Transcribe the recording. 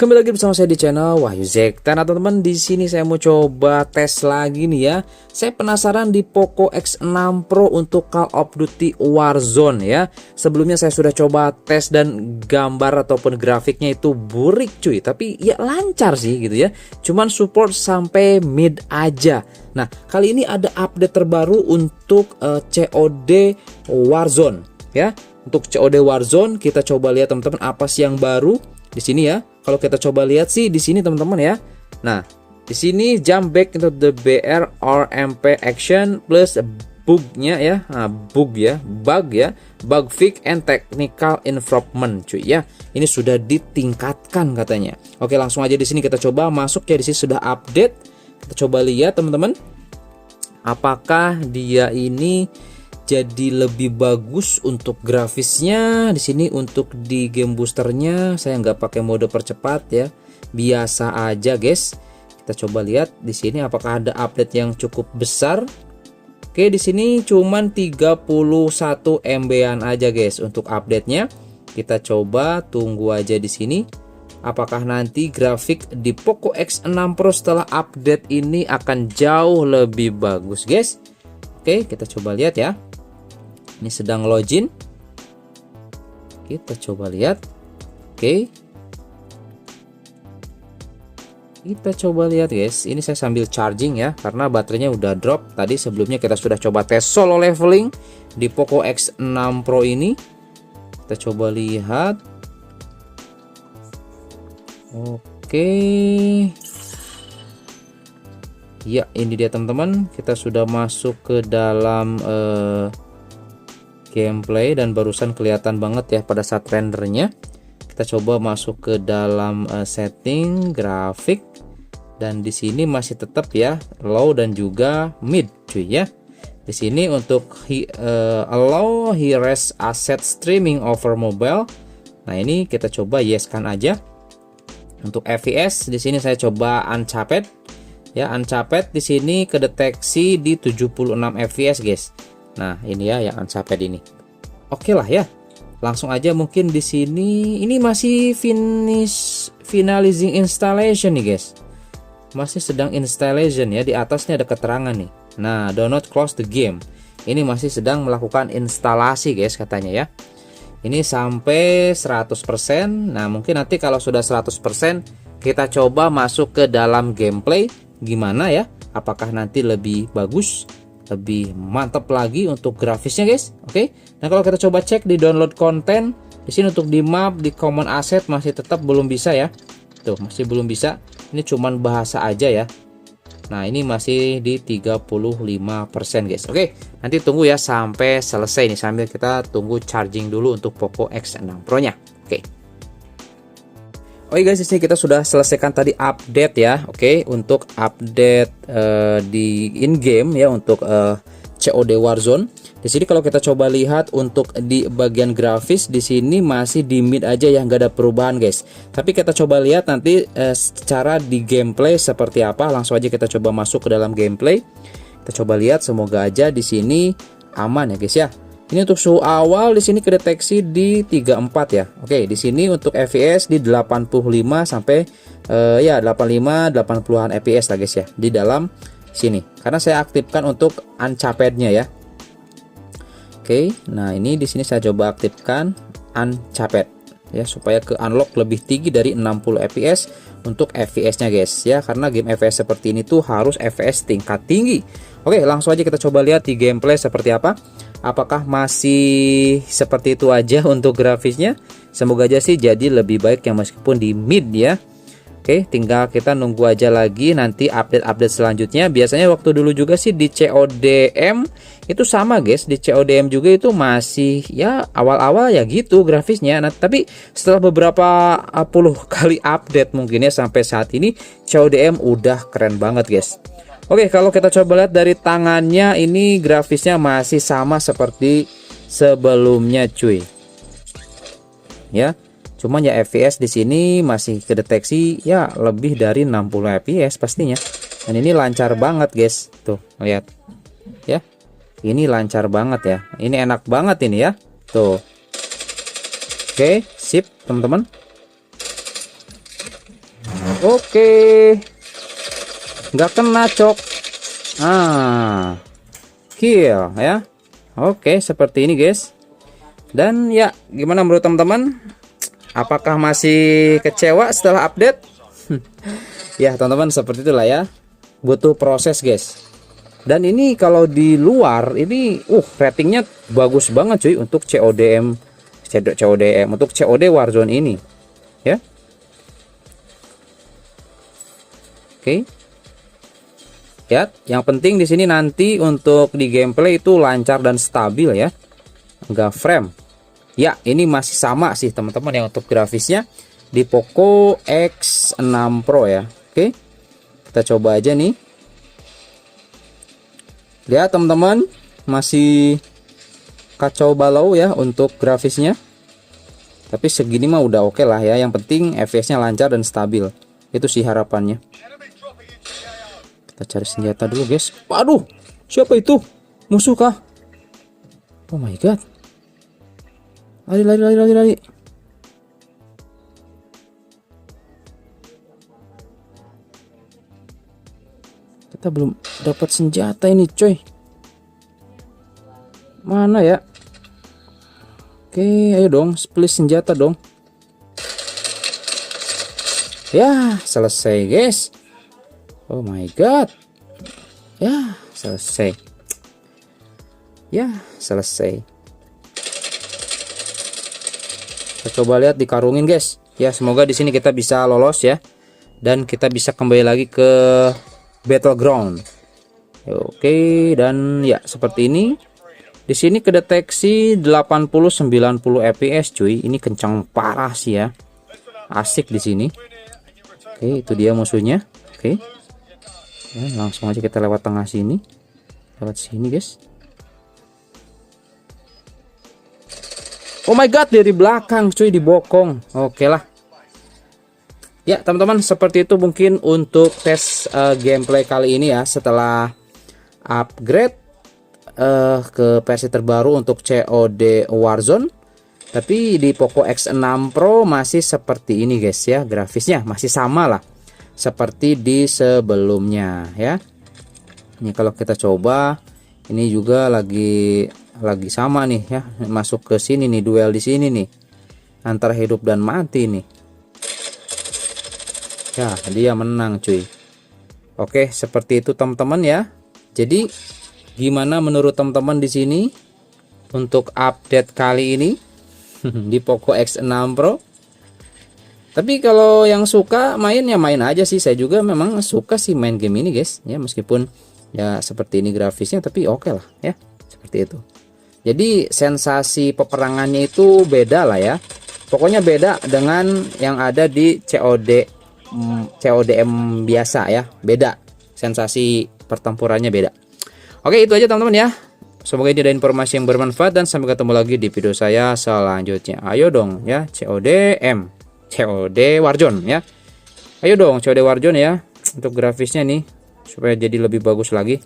Kembali lagi bersama saya di channel Wahyu Zekta. Nah teman-teman, di sini saya mau coba tes lagi nih ya. Saya penasaran di Poco X6 Pro untuk Call of Duty Warzone ya. Sebelumnya saya sudah coba tes dan gambar ataupun grafiknya itu burik cuy, tapi ya lancar sih gitu ya. Cuman support sampai mid aja. Nah kali ini ada update terbaru untuk COD Warzone ya. Untuk COD Warzone kita coba lihat teman-teman apa sih yang baru di sini ya. Kalau kita coba lihat sih di sini teman-teman ya. Nah, di sini jump back into the BR RMP action plus bugnya ya. Nah, bug ya, bug fix and technical improvement cuy ya. Ini sudah ditingkatkan katanya. Oke, langsung aja di sini kita coba masuk ya. Di sini sudah update. Kita coba lihat teman-teman. Apakah dia ini jadi lebih bagus untuk grafisnya. Di sini untuk di game boosternya saya nggak pakai mode percepat ya, biasa aja guys. Kita coba lihat di sini apakah ada update yang cukup besar. Oke, di sini cuman 31 MB-an aja guys untuk update-nya. Kita coba tunggu aja di sini. Apakah nanti grafik di Poco X6 Pro setelah update ini akan jauh lebih bagus guys. Oke, kita coba lihat ya. Ini sedang login. Kita coba lihat. Oke. Kita coba lihat guys. Ini saya sambil charging ya, karena baterainya udah drop. Tadi sebelumnya kita sudah coba tes solo leveling di Poco X6 Pro ini. Kita coba lihat. Oke. Ya, ini dia teman-teman. Kita sudah masuk ke dalam gameplay dan barusan kelihatan banget ya pada saat rendernya. Kita coba masuk ke dalam setting grafik dan di sini masih tetap ya low dan juga mid cuy ya. Di sini untuk allow high-res asset streaming over mobile. Nah, ini kita coba yes kan aja. Untuk FPS di sini saya coba uncapped ya, uncapped di sini kedeteksi di 76 fps guys. Nah, ini ya yang uncapped ini. Oke lah ya. Langsung aja mungkin di sini ini masih finalizing installation nih guys. Masih sedang installation ya, di atasnya ada keterangan nih. Nah, do not close the game. Ini masih sedang melakukan instalasi guys katanya ya. Ini sampai 100%. Nah, mungkin nanti kalau sudah 100% kita coba masuk ke dalam gameplay gimana ya? Apakah nanti lebih bagus? Lebih mantap lagi untuk grafisnya guys. Oke. Nah, kalau kita coba cek di download konten, di sini untuk di map, di common asset masih tetap belum bisa ya. Tuh, masih belum bisa. Ini cuman bahasa aja ya. Nah, ini masih di 35% guys. Oke, nanti tunggu ya sampai selesai nih, sambil kita tunggu charging dulu untuk Poco X6 Pro-nya. Oke. Oke guys, di sini kita sudah selesaikan tadi update ya. Oke, untuk update di in game ya untuk COD Warzone. Di sini kalau kita coba lihat untuk di bagian grafis di sini masih di mid aja ya, nggak ada perubahan guys. Tapi kita coba lihat nanti secara di gameplay seperti apa. Langsung aja kita coba masuk ke dalam gameplay. Kita coba lihat, semoga aja di sini aman ya guys ya. Ini untuk suhu awal di sini kedeteksi di 34 ya. Oke, di sini untuk FPS di 85 sampai ya 85 80-an FPS lah guys ya di dalam sini. Karena saya aktifkan untuk uncapped-nya ya. Oke, nah ini di sini saya coba aktifkan uncapped ya supaya ke unlock lebih tinggi dari 60 fps untuk FPS-nya guys ya, karena game FPS seperti ini tuh harus FPS tingkat tinggi. Oke, langsung aja kita coba lihat di gameplay seperti apa. Apakah masih seperti itu aja untuk grafisnya? Semoga aja sih jadi lebih baik ya meskipun di mid ya. Oke, tinggal kita nunggu aja lagi nanti update-update selanjutnya. Biasanya waktu dulu juga sih di CODM itu sama guys. Di CODM juga itu masih ya awal-awal ya gitu grafisnya. Nah, tapi setelah beberapa puluh kali update mungkin ya sampai saat ini CODM udah keren banget guys. Oke, kalau kita coba lihat dari tangannya ini grafisnya masih sama seperti sebelumnya cuy. Ya. Cuman ya FPS di sini masih kedeteksi ya lebih dari 60 fps pastinya. Dan ini lancar banget guys. Tuh, lihat. Ya. Ini lancar banget ya. Ini enak banget ini ya. Tuh. Oke, sip teman-teman. Oke, nggak kena cok. Kill ya. Oke, seperti ini guys. Dan ya, gimana menurut teman-teman? Apakah masih kecewa setelah update? Ya teman-teman, seperti itulah ya. Butuh proses guys. Dan ini kalau di luar ini ratingnya bagus banget cuy untuk CODM untuk COD Warzone ini ya. Oke. Ya, yang penting di sini nanti untuk di gameplay itu lancar dan stabil ya. Enggak frame. Ya, ini masih sama sih teman-teman yang untuk grafisnya di Poco X6 Pro ya. Oke. Kita coba aja nih. Lihat teman-teman, masih kacau balau ya untuk grafisnya. Tapi segini mah udah oke lah ya. Yang penting FPS-nya lancar dan stabil. Itu sih harapannya. Kita cari senjata dulu guys. Waduh, siapa itu? Musuh kah? Oh my god. Lari. Kita belum dapat senjata ini coy. Mana ya? Oke, ayo dong, split senjata dong. Ya, selesai guys. Oh my god. Ya, selesai. Kita coba lihat dikarungin guys. Ya, semoga di sini kita bisa lolos ya. Dan kita bisa kembali lagi ke Battleground. Oke, dan ya seperti ini. Di sini kedeteksi 80-90 fps cuy. Ini kencang parah sih ya. Asik di sini. Oke, itu dia musuhnya. Oke. Ya, langsung aja kita lewat tengah sini. Lewat sini guys. Oh my god, dari belakang cuy, dibokong. Oke lah. Ya teman-teman, seperti itu mungkin untuk tes gameplay kali ini ya. Setelah upgrade ke versi terbaru untuk COD Warzone. Tapi di Poco X6 Pro masih seperti ini guys ya. Grafisnya masih sama lah seperti di sebelumnya ya. Ini kalau kita coba, ini juga lagi sama nih ya, masuk ke sini nih, duel di sini nih antara hidup dan mati nih ya. Dia menang cuy. Oke, seperti itu teman-teman ya. Jadi gimana menurut teman-teman di sini untuk update kali ini di Poco X6 Pro? Tapi kalau yang suka main ya main aja sih. Saya juga memang suka sih main game ini guys ya, meskipun ya seperti ini grafisnya, tapi oke lah ya, seperti itu. Jadi sensasi peperangannya itu beda lah ya. Pokoknya beda dengan yang ada di CODM biasa ya. Beda. Sensasi pertempurannya beda. Oke, itu aja teman-teman ya. Semoga ini ada informasi yang bermanfaat dan sampai ketemu lagi di video saya selanjutnya. Ayo dong ya, COD Warzone ya. Ayo dong COD Warzone ya. Untuk grafisnya nih supaya jadi lebih bagus lagi.